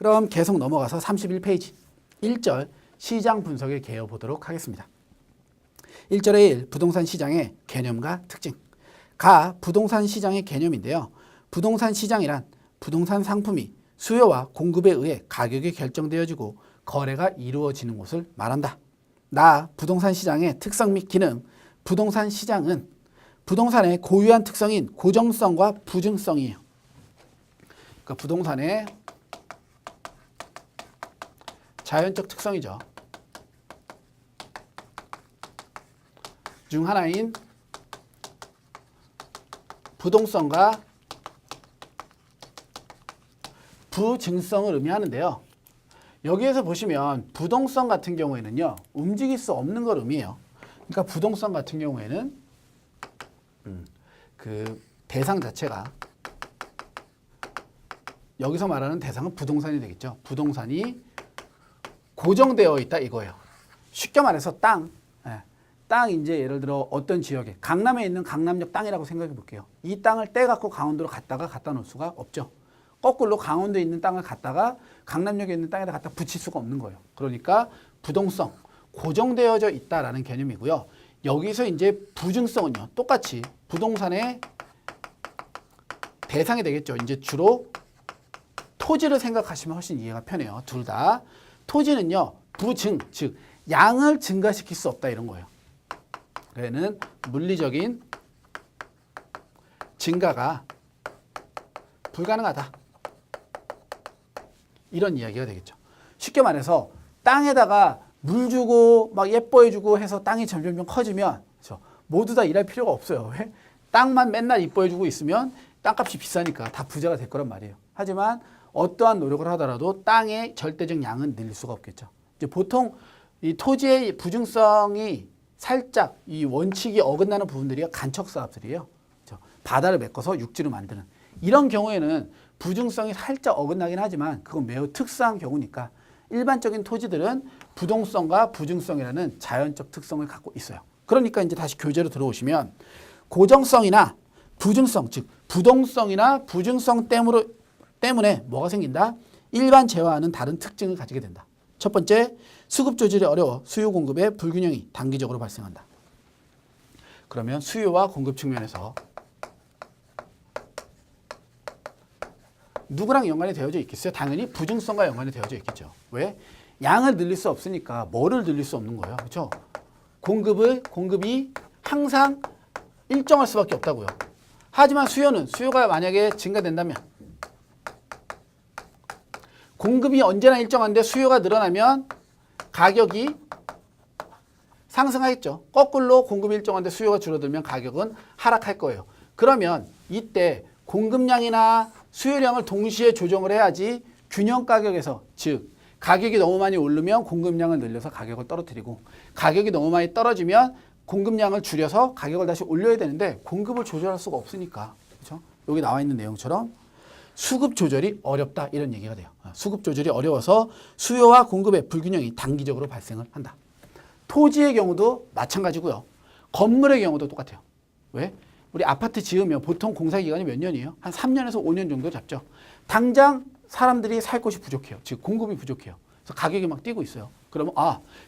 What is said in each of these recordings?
그럼 계속 넘어가서 31페이지 1절 시장 분석의 개요 보도록 하겠습니다. 1절의 1 부동산 시장의 개념과 특징. 가 부동산 시장의 개념인데요. 부동산 시장이란 부동산 상품이 수요와 공급에 의해 가격이 결정되어지고 거래가 이루어지는 곳을 말한다. 나 부동산 시장의 특성 및 기능. 부동산 시장은 부동산의 고유한 특성인 고정성과 부증성이에요. 그러니까 부동산의 자연적 특성이죠. 중 하나인 부동성과 부증성을 의미하는데요. 여기에서 보시면 부동성 같은 경우에는요. 움직일 수 없는 걸 의미해요. 그러니까 부동성 같은 경우에는 그 대상 자체가 여기서 말하는 대상은 부동산이 되겠죠. 부동산이 고정되어 있다 이거예요. 쉽게 말해서 땅 이제 예를 들어 어떤 지역에 강남에 있는 강남역 땅이라고 생각해 볼게요. 이 땅을 떼갖고 강원도로 갖다 놓을 수가 없죠. 거꾸로 강원도에 있는 땅을 갖다가 강남역에 있는 땅에다 갖다 붙일 수가 없는 거예요. 그러니까 부동성, 고정되어져 있다라는 개념이고요. 여기서 이제 부증성은요. 똑같이 부동산의 대상이 되겠죠. 이제 주로 토지를 생각하시면 훨씬 이해가 편해요. 둘 다. 토지는요. 부증, 즉 양을 증가시킬 수 없다 이런 거예요. 얘는 물리적인 증가가 불가능하다. 이런 이야기가 되겠죠. 쉽게 말해서 땅에다가 물 주고 막 예뻐해주고 해서 땅이 점점 커지면 그렇죠? 모두 다 일할 필요가 없어요. 왜? 땅만 맨날 이뻐해주고 있으면 땅값이 비싸니까 다 부자가 될 거란 말이에요. 하지만 어떠한 노력을 하더라도 땅의 절대적 양은 늘릴 수가 없겠죠. 이제 보통 이 토지의 부증성이 살짝 이 원칙이 어긋나는 부분들이 간척 사업들이에요. 그렇죠? 바다를 메꿔서 육지로 만드는 이런 경우에는 부증성이 살짝 어긋나긴 하지만 그건 매우 특수한 경우니까 일반적인 토지들은 부동성과 부증성이라는 자연적 특성을 갖고 있어요. 그러니까 이제 다시 교재로 들어오시면 고정성이나 부증성, 즉 부동성이나 부증성 때문에 뭐가 생긴다? 일반 재화와는 다른 특징을 가지게 된다. 첫 번째, 수급 조절이 어려워 수요 공급의 불균형이 단기적으로 발생한다. 그러면 수요와 공급 측면에서 누구랑 연관이 되어져 있겠어요? 당연히 부증성과 연관이 되어져 있겠죠. 왜? 양을 늘릴 수 없으니까 뭐를 늘릴 수 없는 거예요. 그렇죠? 공급이 항상 일정할 수밖에 없다고요. 하지만 수요가 만약에 증가된다면 공급이 언제나 일정한데 수요가 늘어나면 가격이 상승하겠죠. 거꾸로 공급이 일정한데 수요가 줄어들면 가격은 하락할 거예요. 그러면 이때 공급량이나 수요량을 동시에 조정을 해야지 균형 가격에서, 즉 가격이 너무 많이 오르면 공급량을 늘려서 가격을 떨어뜨리고 가격이 너무 많이 떨어지면 공급량을 줄여서 가격을 다시 올려야 되는데 공급을 조절할 수가 없으니까, 그렇죠? 여기 나와 있는 내용처럼 수급 조절이 어렵다 이런 얘기가 돼요. 수급 조절이 어려워서 수요와 공급의 불균형이 단기적으로 발생을 한다. 토지의 경우도 마찬가지고요. 건물의 경우도 똑같아요. 왜? 우리 아파트 지으면 보통 공사 기간이 몇 년이에요? 한 3년에서 5년 정도 잡죠. 당장 사람들이 살 곳이 부족해요. 즉 공급이 부족해요. 그래서 가격이 막 뛰고 있어요. 그러면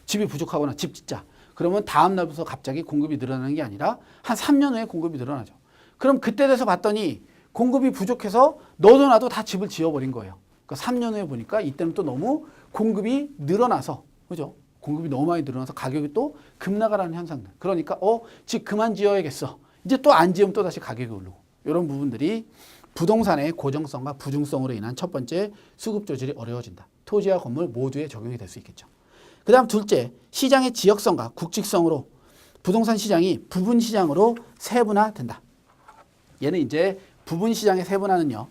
집이 부족하거나 집 짓자. 그러면 다음 날부터 갑자기 공급이 늘어나는 게 아니라 한 3년 후에 공급이 늘어나죠. 그럼 그때 돼서 봤더니 공급이 부족해서 너도 나도 다 집을 지어버린 거예요. 그러니까 3년 후에 보니까 이때는 또 너무 공급이 늘어나서, 그죠? 공급이 너무 많이 늘어나서 가격이 또 급락하는 현상들. 그러니까 집 그만 지어야겠어. 이제 또 안 지으면 또 다시 가격이 오르고. 이런 부분들이 부동산의 고정성과 부증성으로 인한 첫 번째 수급 조절이 어려워진다. 토지와 건물 모두에 적용이 될 수 있겠죠. 그 다음 둘째, 시장의 지역성과 국직성으로 부동산 시장이 부분 시장으로 세분화된다. 얘는 이제 부분 시장의 세분화는요.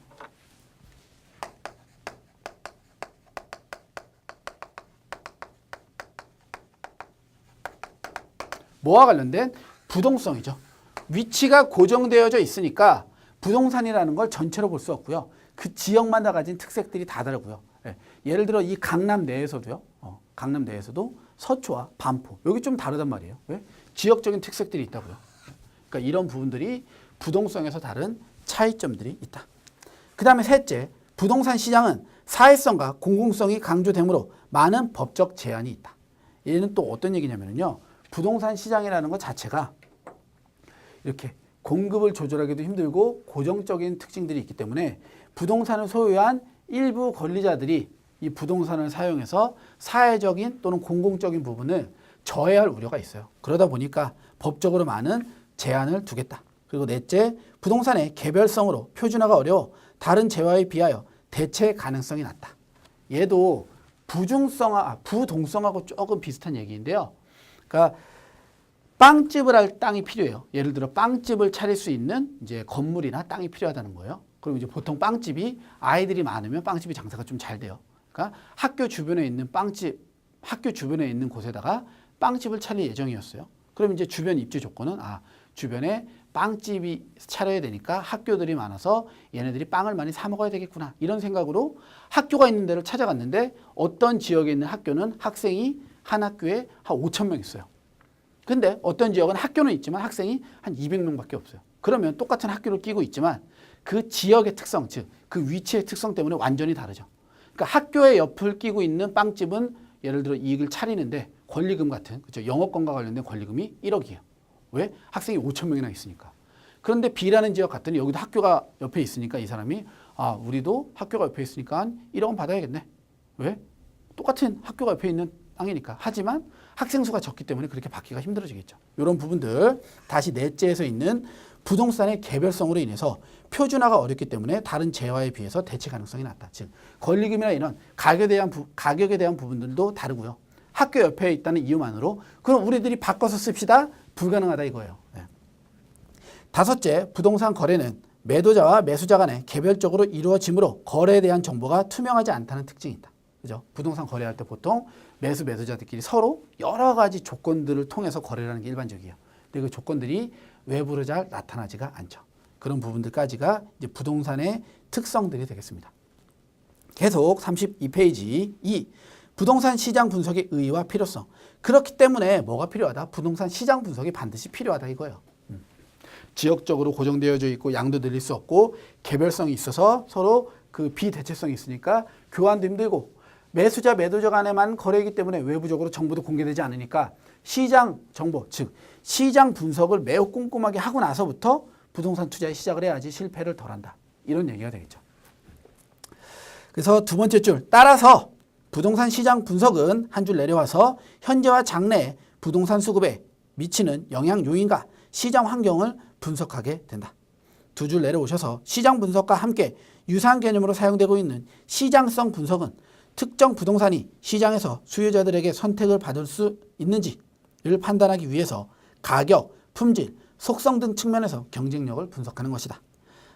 뭐와 관련된? 부동성이죠. 위치가 고정되어져 있으니까 부동산이라는 걸 전체로 볼 수 없고요. 그 지역마다 가진 특색들이 다 다르고요. 예를 들어 이 강남 내에서도요. 강남 내에서도 서초와 반포 여기 좀 다르단 말이에요. 왜? 지역적인 특색들이 있다고요. 그러니까 이런 부분들이 부동성에서 다른 차이점들이 있다. 그 다음에 셋째, 부동산 시장은 사회성과 공공성이 강조되므로 많은 법적 제한이 있다. 얘는 또 어떤 얘기냐면요. 부동산 시장이라는 것 자체가 이렇게 공급을 조절하기도 힘들고 고정적인 특징들이 있기 때문에 부동산을 소유한 일부 권리자들이 이 부동산을 사용해서 사회적인 또는 공공적인 부분을 저해할 우려가 있어요. 그러다 보니까 법적으로 많은 제한을 두겠다. 그리고 넷째, 부동산의 개별성으로 표준화가 어려워 다른 재화에 비하여 대체 가능성이 낮다. 얘도 부동성하고 조금 비슷한 얘기인데요. 그러니까 빵집을 할 땅이 필요해요. 예를 들어 빵집을 차릴 수 있는 이제 건물이나 땅이 필요하다는 거예요. 그럼 이제 보통 빵집이 아이들이 많으면 빵집이 장사가 좀 잘 돼요. 그러니까 학교 주변에 있는 학교 주변에 있는 곳에다가 빵집을 차릴 예정이었어요. 그럼 이제 주변 입지 조건은 주변에 빵집이 차려야 되니까 학교들이 많아서 얘네들이 빵을 많이 사 먹어야 되겠구나. 이런 생각으로 학교가 있는 데를 찾아갔는데 어떤 지역에 있는 학교는 학생이 한 학교에 한 5천 명 있어요. 근데 어떤 지역은 학교는 있지만 학생이 한 200명밖에 없어요. 그러면 똑같은 학교를 끼고 있지만 그 지역의 특성, 즉 그 위치의 특성 때문에 완전히 다르죠. 그러니까 학교의 옆을 끼고 있는 빵집은 예를 들어 이익을 차리는데 권리금 같은, 그렇죠? 영업권과 관련된 권리금이 1억이에요. 왜? 학생이 5천 명이나 있으니까. 그런데 B라는 지역 갔더니 여기도 학교가 옆에 있으니까 이 사람이 우리도 학교가 옆에 있으니까 한 1억은 받아야겠네. 왜? 똑같은 학교가 옆에 있는 땅이니까. 하지만 학생 수가 적기 때문에 그렇게 받기가 힘들어지겠죠. 이런 부분들 다시 넷째에서 있는 부동산의 개별성으로 인해서 표준화가 어렵기 때문에 다른 재화에 비해서 대체 가능성이 낮다. 즉 권리금이나 이런 가격에 대한 부분들도 다르고요. 학교 옆에 있다는 이유만으로 그럼 우리들이 바꿔서 씁시다. 불가능하다 이거예요. 네. 다섯째, 부동산 거래는 매도자와 매수자 간에 개별적으로 이루어지므로 거래에 대한 정보가 투명하지 않다는 특징이 있다. 그죠? 부동산 거래할 때 보통 매수자들끼리 서로 여러 가지 조건들을 통해서 거래를 하는 게 일반적이에요. 근데 그 조건들이 외부로 잘 나타나지가 않죠. 그런 부분들까지가 이제 부동산의 특성들이 되겠습니다. 계속 32페이지 2. 부동산 시장 분석의 의의와 필요성. 그렇기 때문에 뭐가 필요하다? 부동산 시장 분석이 반드시 필요하다 이거예요. 지역적으로 고정되어져 있고 양도 늘릴 수 없고 개별성이 있어서 서로 그 비대체성이 있으니까 교환도 힘들고 매수자 매도자 간에만 거래이기 때문에 외부적으로 정보도 공개되지 않으니까 시장 정보, 즉 시장 분석을 매우 꼼꼼하게 하고 나서부터 부동산 투자에 시작을 해야지 실패를 덜한다. 이런 얘기가 되겠죠. 그래서 두 번째 줄, 따라서 부동산 시장 분석은 한 줄 내려와서 현재와 장래의 부동산 수급에 미치는 영향 요인과 시장 환경을 분석하게 된다. 두 줄 내려오셔서 시장 분석과 함께 유사한 개념으로 사용되고 있는 시장성 분석은 특정 부동산이 시장에서 수요자들에게 선택을 받을 수 있는지를 판단하기 위해서 가격, 품질, 속성 등 측면에서 경쟁력을 분석하는 것이다.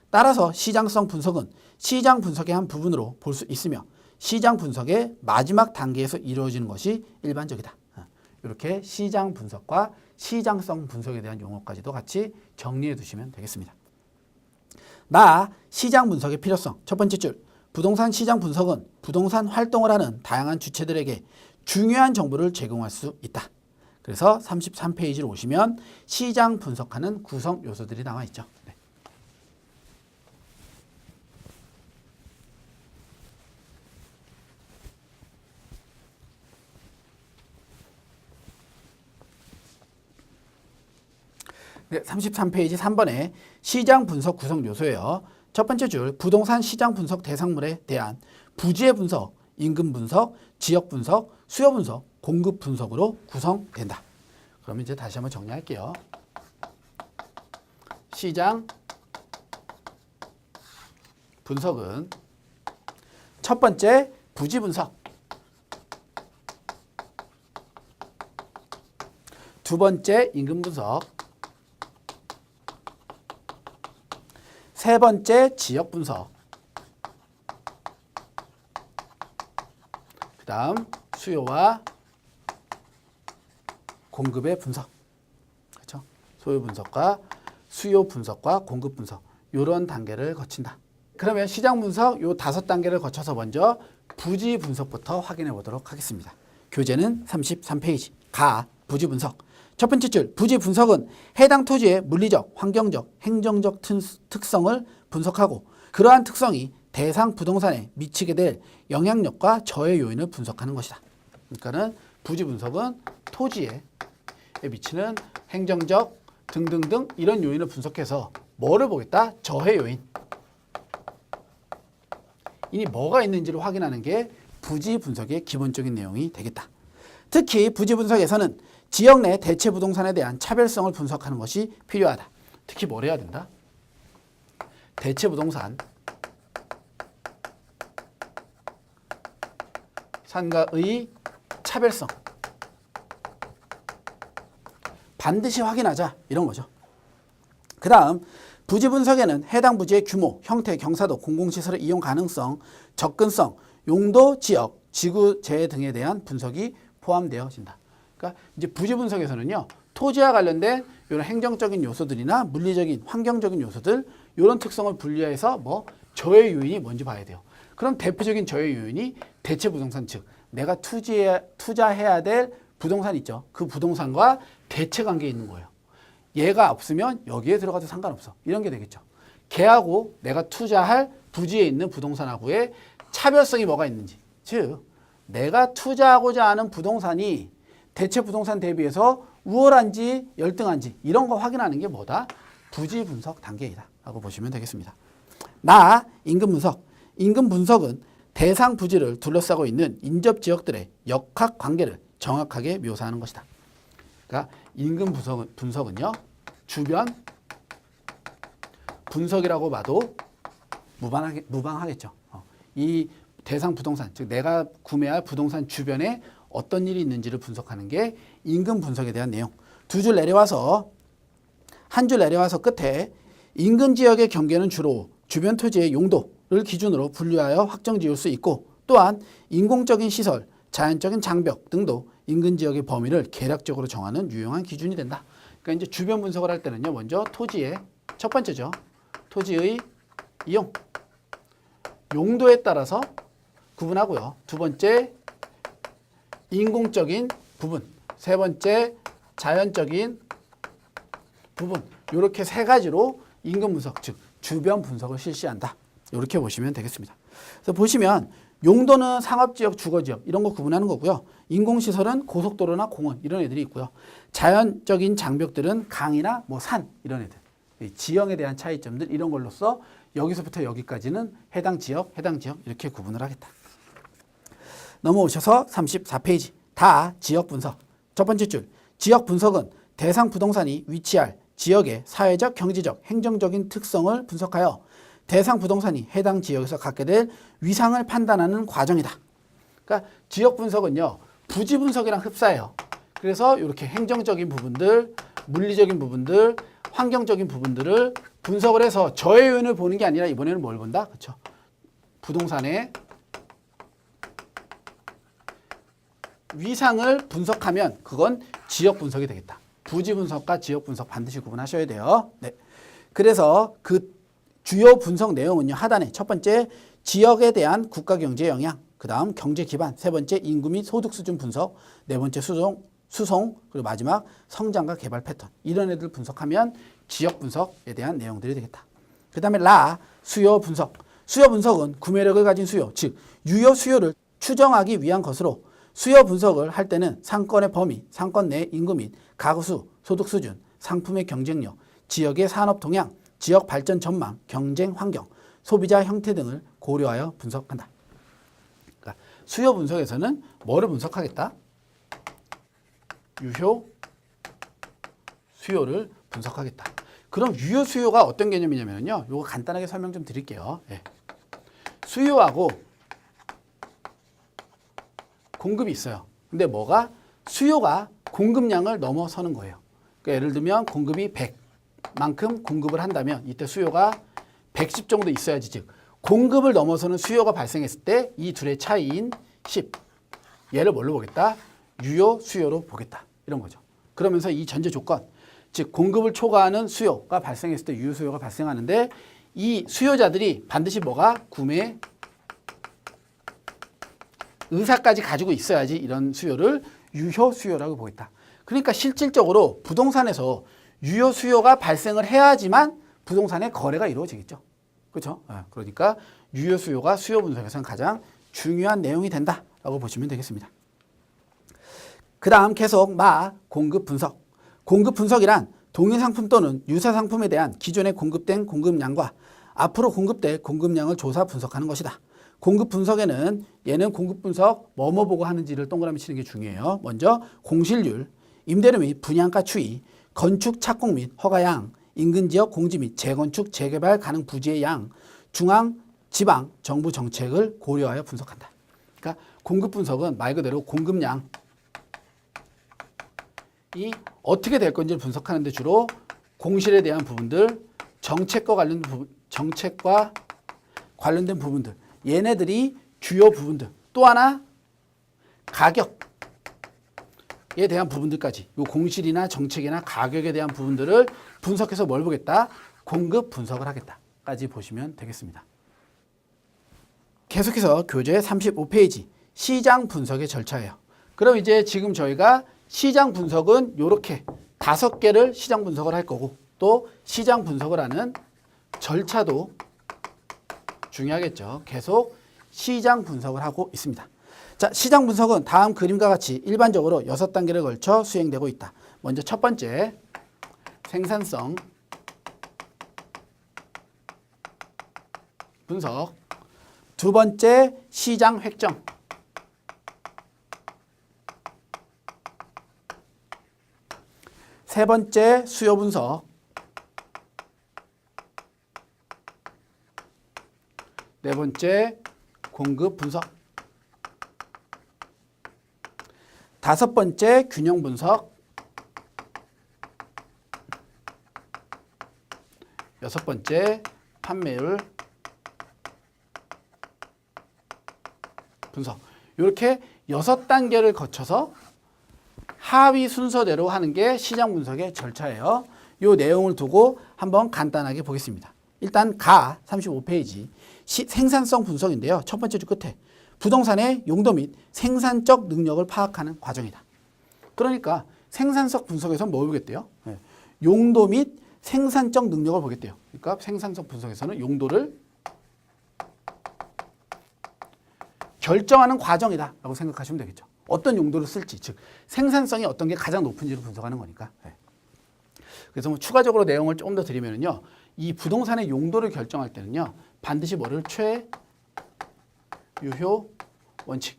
따라서 시장성 분석은 시장 분석의 한 부분으로 볼 수 있으며 시장 분석의 마지막 단계에서 이루어지는 것이 일반적이다. 이렇게 시장 분석과 시장성 분석에 대한 용어까지도 같이 정리해 두시면 되겠습니다. 시장 분석의 필요성. 첫 번째 줄, 부동산 시장 분석은 부동산 활동을 하는 다양한 주체들에게 중요한 정보를 제공할 수 있다. 그래서 33페이지로 오시면 시장 분석하는 구성 요소들이 나와 있죠. 네. 네, 33페이지 3번에 시장 분석 구성 요소예요. 첫 번째 줄, 부동산 시장 분석 대상물에 대한 부지의 분석, 임금 분석, 지역 분석, 수요 분석, 공급 분석으로 구성된다. 그러면 이제 다시 한번 정리할게요. 시장 분석은 첫 번째 부지 분석, 두 번째 임금 분석, 세 번째 지역 분석, 그 다음 수요와 공급의 분석, 그렇죠? 소요 분석과 수요 분석과 공급 분석, 이런 단계를 거친다. 그러면 시장 분석 요 5단계를 거쳐서 먼저 부지 분석부터 확인해 보도록 하겠습니다. 교재는 33페이지 부지 분석. 첫 번째 줄, 부지 분석은 해당 토지의 물리적, 환경적, 행정적 특성을 분석하고 그러한 특성이 대상 부동산에 미치게 될 영향력과 저해 요인을 분석하는 것이다. 그러니까는 부지 분석은 토지에 미치는 행정적 등등등 이런 요인을 분석해서 뭐를 보겠다? 저해 요인. 이니 뭐가 있는지를 확인하는 게 부지 분석의 기본적인 내용이 되겠다. 특히 부지 분석에서는 지역 내 대체 부동산에 대한 차별성을 분석하는 것이 필요하다. 특히 뭘 해야 된다? 대체 부동산 산과의 차별성 반드시 확인하자 이런 거죠. 그 다음 부지 분석에는 해당 부지의 규모, 형태, 경사도, 공공시설의 이용 가능성, 접근성, 용도, 지역, 지구재해 등에 대한 분석이 포함되어진다. 그러니까 이제 부지 분석에서는요, 토지와 관련된 이런 행정적인 요소들이나 물리적인, 환경적인 요소들 이런 특성을 분리해서 뭐 저해 요인이 뭔지 봐야 돼요. 그럼 대표적인 저해 요인이 대체 부동산, 즉 내가 투자해야 될 부동산 있죠. 그 부동산과 대체 관계에 있는 거예요. 얘가 없으면 여기에 들어가도 상관없어. 이런 게 되겠죠. 걔하고 내가 투자할 부지에 있는 부동산하고의 차별성이 뭐가 있는지. 즉 내가 투자하고자 하는 부동산이 대체 부동산 대비해서 우월한지 열등한지 이런 거 확인하는 게 뭐다? 부지 분석 단계이다 라고 보시면 되겠습니다. 인근 분석. 인근 분석은 대상 부지를 둘러싸고 있는 인접 지역들의 역학 관계를 정확하게 묘사하는 것이다. 그러니까 인근 분석은요, 주변 분석이라고 봐도 무방하겠죠. 이 대상 부동산, 즉 내가 구매할 부동산 주변에 어떤 일이 있는지를 분석하는 게 인근 분석에 대한 내용. 한 줄 내려와서 끝에 인근 지역의 경계는 주로 주변 토지의 용도를 기준으로 분류하여 확정 지을 수 있고, 또한 인공적인 시설, 자연적인 장벽 등도 인근 지역의 범위를 계략적으로 정하는 유용한 기준이 된다. 그러니까 이제 주변 분석을 할 때는요, 먼저 토지의 첫 번째죠. 토지의 이용, 용도에 따라서 구분하고요. 두 번째, 인공적인 부분. 세 번째, 자연적인 부분. 이렇게 세 가지로 인근 분석, 즉 주변 분석을 실시한다. 이렇게 보시면 되겠습니다. 그래서 보시면 용도는 상업지역, 주거지역 이런 거 구분하는 거고요. 인공시설은 고속도로나 공원 이런 애들이 있고요. 자연적인 장벽들은 강이나 뭐 산 이런 애들. 지형에 대한 차이점들 이런 걸로써 여기서부터 여기까지는 해당 지역 이렇게 구분을 하겠다. 넘어오셔서 34페이지. 지역 분석. 첫 번째 줄. 지역 분석은 대상 부동산이 위치할 지역의 사회적, 경제적, 행정적인 특성을 분석하여 대상 부동산이 해당 지역에서 갖게 될 위상을 판단하는 과정이다. 그러니까 지역 분석은요, 부지 분석이랑 흡사해요. 그래서 이렇게 행정적인 부분들, 물리적인 부분들, 환경적인 부분들을 분석을 해서 저해 요인을 보는 게 아니라 이번에는 뭘 본다? 그렇죠. 부동산의 위상을 분석하면 그건 지역 분석이 되겠다. 부지 분석과 지역 분석 반드시 구분하셔야 돼요. 네. 그래서 그 주요 분석 내용은요, 하단에 첫 번째 지역에 대한 국가 경제 영향, 그 다음 경제 기반, 세 번째 인구 및 소득 수준 분석, 네 번째 수송, 그리고 마지막 성장과 개발 패턴. 이런 애들 분석하면 지역 분석에 대한 내용들이 되겠다. 그 다음에 수요 분석. 수요 분석은 구매력을 가진 수요, 즉 유효 수요를 추정하기 위한 것으로 수요 분석을 할 때는 상권의 범위, 상권 내 인구 및 가구 수, 소득 수준, 상품의 경쟁력, 지역의 산업 동향, 지역 발전 전망, 경쟁 환경, 소비자 형태 등을 고려하여 분석한다. 그러니까 수요 분석에서는 뭐를 분석하겠다? 유효 수요를 분석하겠다. 그럼 유효 수요가 어떤 개념이냐면요, 이거 간단하게 설명 좀 드릴게요. 네. 수요하고 공급이 있어요. 근데 뭐가? 수요가 공급량을 넘어서는 거예요. 그러니까 예를 들면 공급이 100만큼 공급을 한다면 이때 수요가 110 정도 있어야지, 즉 공급을 넘어서는 수요가 발생했을 때 이 둘의 차이인 10. 얘를 뭘로 보겠다? 유효 수요로 보겠다. 이런 거죠. 그러면서 이 전제 조건, 즉 공급을 초과하는 수요가 발생했을 때 유효 수요가 발생하는데 이 수요자들이 반드시 뭐가? 구매 의사까지 가지고 있어야지 이런 수요를 유효 수요라고 보겠다. 그러니까 실질적으로 부동산에서 유효 수요가 발생을 해야지만 부동산의 거래가 이루어지겠죠. 그렇죠? 그러니까 유효 수요가 수요 분석에서는 가장 중요한 내용이 된다라고 보시면 되겠습니다. 그 다음 계속 공급 분석. 공급 분석이란 동일 상품 또는 유사 상품에 대한 기존에 공급된 공급량과 앞으로 공급될 공급량을 조사 분석하는 것이다. 공급 분석에는 얘는 공급 분석 뭐뭐 보고 하는지를 동그라미 치는 게 중요해요. 먼저 공실률, 임대료 및 분양가 추이, 건축 착공 및 허가양, 인근지역 공지 및 재건축 재개발 가능 부지의 양, 중앙, 지방, 정부 정책을 고려하여 분석한다. 그러니까 공급 분석은 말 그대로 공급량이 어떻게 될 건지를 분석하는데 주로 공실에 대한 부분들, 정책과 관련된 부분들, 얘네들이 주요 부분들, 또 하나 가격에 대한 부분들까지 이 공실이나 정책이나 가격에 대한 부분들을 분석해서 뭘 보겠다? 공급 분석을 하겠다까지 보시면 되겠습니다. 계속해서 교재 35페이지 시장 분석의 절차예요. 그럼 이제 지금 저희가 시장 분석은 이렇게 5개를 시장 분석을 할 거고 또 시장 분석을 하는 절차도 중요하겠죠. 계속 시장 분석을 하고 있습니다. 자, 시장 분석은 다음 그림과 같이 일반적으로 6단계를 걸쳐 수행되고 있다. 먼저 첫 번째, 생산성 분석. 두 번째, 시장 획정. 세 번째, 수요 분석. 네 번째, 공급 분석. 다섯 번째, 균형 분석. 여섯 번째, 판매율 분석. 이렇게 6단계를 거쳐서 하위 순서대로 하는 게 시장 분석의 절차예요. 이 내용을 두고 한번 간단하게 보겠습니다. 일단 35페이지 생산성 분석인데요. 첫 번째 줄 끝에 부동산의 용도 및 생산적 능력을 파악하는 과정이다. 그러니까 생산성 분석에서는 뭐 보겠대요? 용도 및 생산적 능력을 보겠대요. 그러니까 생산성 분석에서는 용도를 결정하는 과정이다 라고 생각하시면 되겠죠. 어떤 용도를 쓸지, 즉 생산성이 어떤 게 가장 높은지를 분석하는 거니까. 그래서 뭐 추가적으로 내용을 조금 더 드리면요, 이 부동산의 용도를 결정할 때는요, 반드시 뭐를 최유효 원칙에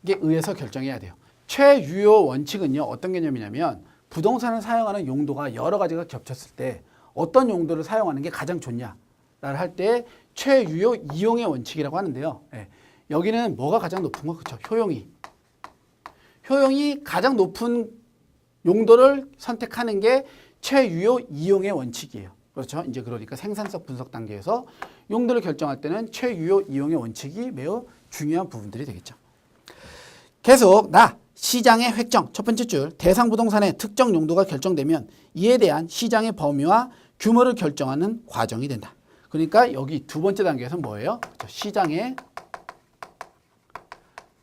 의해서 결정해야 돼요. 최유효 원칙은요, 어떤 개념이냐면 부동산을 사용하는 용도가 여러 가지가 겹쳤을 때 어떤 용도를 사용하는 게 가장 좋냐를 할 때 최유효 이용의 원칙이라고 하는데요. 여기는 뭐가 가장 높은 거? 그렇죠. 효용이 가장 높은 용도를 선택하는 게 최유효 이용의 원칙이에요. 그렇죠. 이제 그러니까 생산성 분석 단계에서 용도를 결정할 때는 최유효 이용의 원칙이 매우 중요한 부분들이 되겠죠. 계속 시장의 획정. 첫 번째 줄, 대상 부동산의 특정 용도가 결정되면 이에 대한 시장의 범위와 규모를 결정하는 과정이 된다. 그러니까 여기 두 번째 단계에서는 뭐예요? 그렇죠. 시장의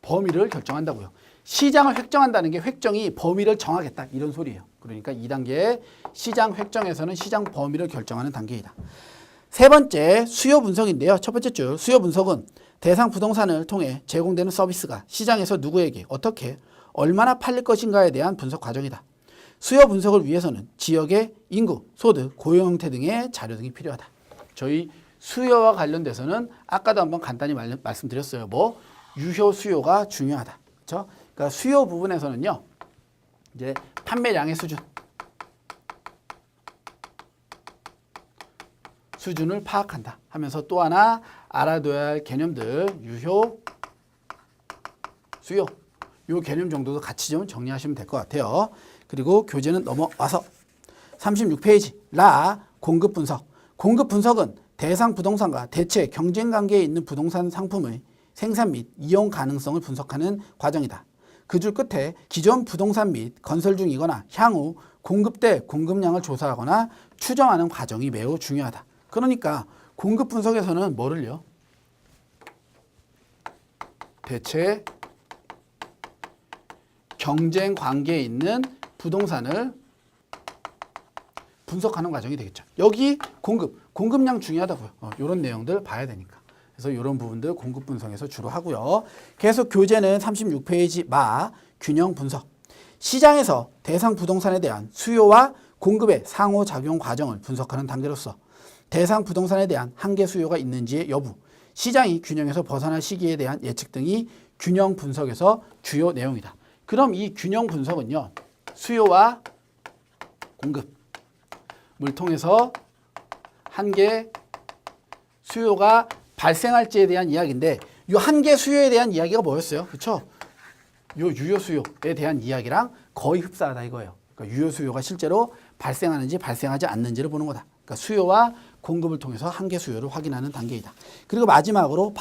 범위를 결정한다고요. 시장을 획정한다는 게 획정이 범위를 정하겠다 이런 소리예요. 그러니까 2단계 시장 획정에서는 시장 범위를 결정하는 단계이다. 세 번째, 수요 분석인데요. 첫 번째 줄, 수요 분석은 대상 부동산을 통해 제공되는 서비스가 시장에서 누구에게 어떻게 얼마나 팔릴 것인가에 대한 분석 과정이다. 수요 분석을 위해서는 지역의 인구, 소득, 고용 형태 등의 자료 등이 필요하다. 저희 수요와 관련돼서는 아까도 한번 간단히 말씀드렸어요. 유효 수요가 중요하다. 그렇죠? 그러니까 수요 부분에서는요, 이제 판매량의 수준을 파악한다 하면서 또 하나 알아둬야 할 개념들, 유효, 수요, 이 개념 정도도 같이 좀 정리하시면 될 것 같아요. 그리고 교재는 넘어와서 36페이지 공급 분석. 공급 분석은 대상 부동산과 대체 경쟁 관계에 있는 부동산 상품의 생산 및 이용 가능성을 분석하는 과정이다. 그 줄 끝에 기존 부동산 및 건설 중이거나 향후 공급될 공급량을 조사하거나 추정하는 과정이 매우 중요하다. 그러니까 공급 분석에서는 뭐를요? 대체 경쟁 관계에 있는 부동산을 분석하는 과정이 되겠죠. 여기 공급량 중요하다고요. 이런 내용들 봐야 되니까. 그래서 이런 부분들 공급 분석에서 주로 하고요. 계속 교재는 36페이지 마 균형 분석. 시장에서 대상 부동산에 대한 수요와 공급의 상호작용 과정을 분석하는 단계로서 대상 부동산에 대한 한계 수요가 있는지의 여부, 시장이 균형에서 벗어날 시기에 대한 예측 등이 균형 분석에서 주요 내용이다. 그럼 이 균형 분석은요. 수요와 공급을 통해서 한계 수요가 발생할지에 대한 이야기인데 이 한계 수요에 대한 이야기가 뭐였어요? 그렇죠? 요 유효 수요에 대한 이야기랑 거의 흡사하다 이거예요. 그러니까 유효 수요가 실제로 발생하는지 발생하지 않는지를 보는 거다. 그러니까 수요와 공급을 통해서 한계 수요를 확인하는 단계이다. 그리고 마지막으로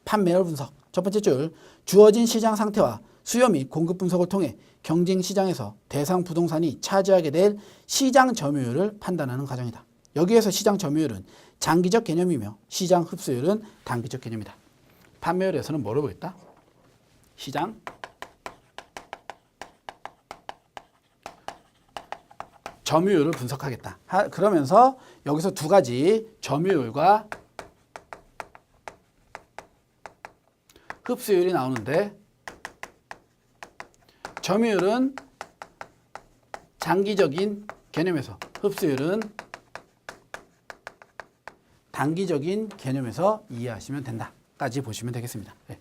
판매율 분석. 첫 번째 줄, 주어진 시장 상태와 수요 및 공급 분석을 통해 경쟁 시장에서 대상 부동산이 차지하게 될 시장 점유율을 판단하는 과정이다. 여기에서 시장 점유율은 장기적 개념이며 시장 흡수율은 단기적 개념이다. 판매율에서는 뭐를 보겠다? 시장 점유율을 분석하겠다. 그러면서 여기서 두 가지 점유율과 흡수율이 나오는데 점유율은 장기적인 개념에서 흡수율은 단기적인 개념에서 이해하시면 된다까지 보시면 되겠습니다. 네.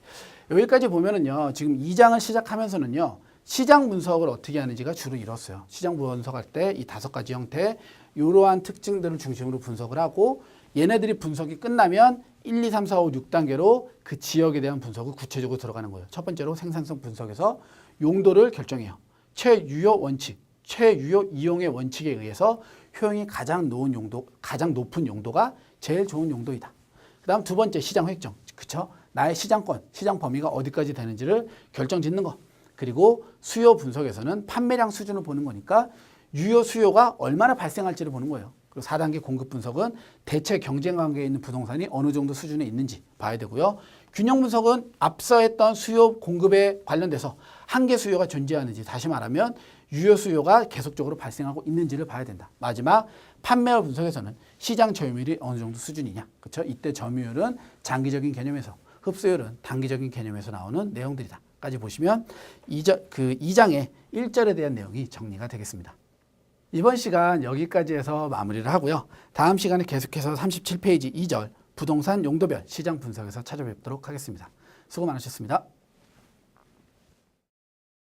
여기까지 보면은요. 지금 2장을 시작하면서는요. 시장 분석을 어떻게 하는지가 주로 이뤘어요. 시장 분석할 때 이 5가지 형태 이러한 특징들을 중심으로 분석을 하고 얘네들이 분석이 끝나면 1, 2, 3, 4, 5, 6단계로 그 지역에 대한 분석을 구체적으로 들어가는 거예요. 첫 번째로 생산성 분석에서 용도를 결정해요. 최유효 원칙, 최유효 이용의 원칙에 의해서 효용이 가장 높은 용도가 제일 좋은 용도이다. 그 다음 두 번째 시장 획정. 그쵸? 나의 시장권, 시장 범위가 어디까지 되는지를 결정 짓는 거. 그리고 수요 분석에서는 판매량 수준을 보는 거니까 유효 수요가 얼마나 발생할지를 보는 거예요. 그리고 4단계 공급 분석은 대체 경쟁 관계에 있는 부동산이 어느 정도 수준에 있는지 봐야 되고요. 균형 분석은 앞서 했던 수요 공급에 관련돼서 한계 수요가 존재하는지, 다시 말하면 유효 수요가 계속적으로 발생하고 있는지를 봐야 된다. 마지막 판매율 분석에서는 시장 점유율이 어느 정도 수준이냐. 그렇죠? 이때 점유율은 장기적인 개념에서, 흡수율은 단기적인 개념에서 나오는 내용들이다. 까지 보시면 2장의 1절에 대한 내용이 정리가 되겠습니다. 이번 시간 여기까지 해서 마무리를 하고요. 다음 시간에 계속해서 37페이지 2절 부동산 용도별 시장 분석에서 찾아뵙도록 하겠습니다. 수고 많으셨습니다.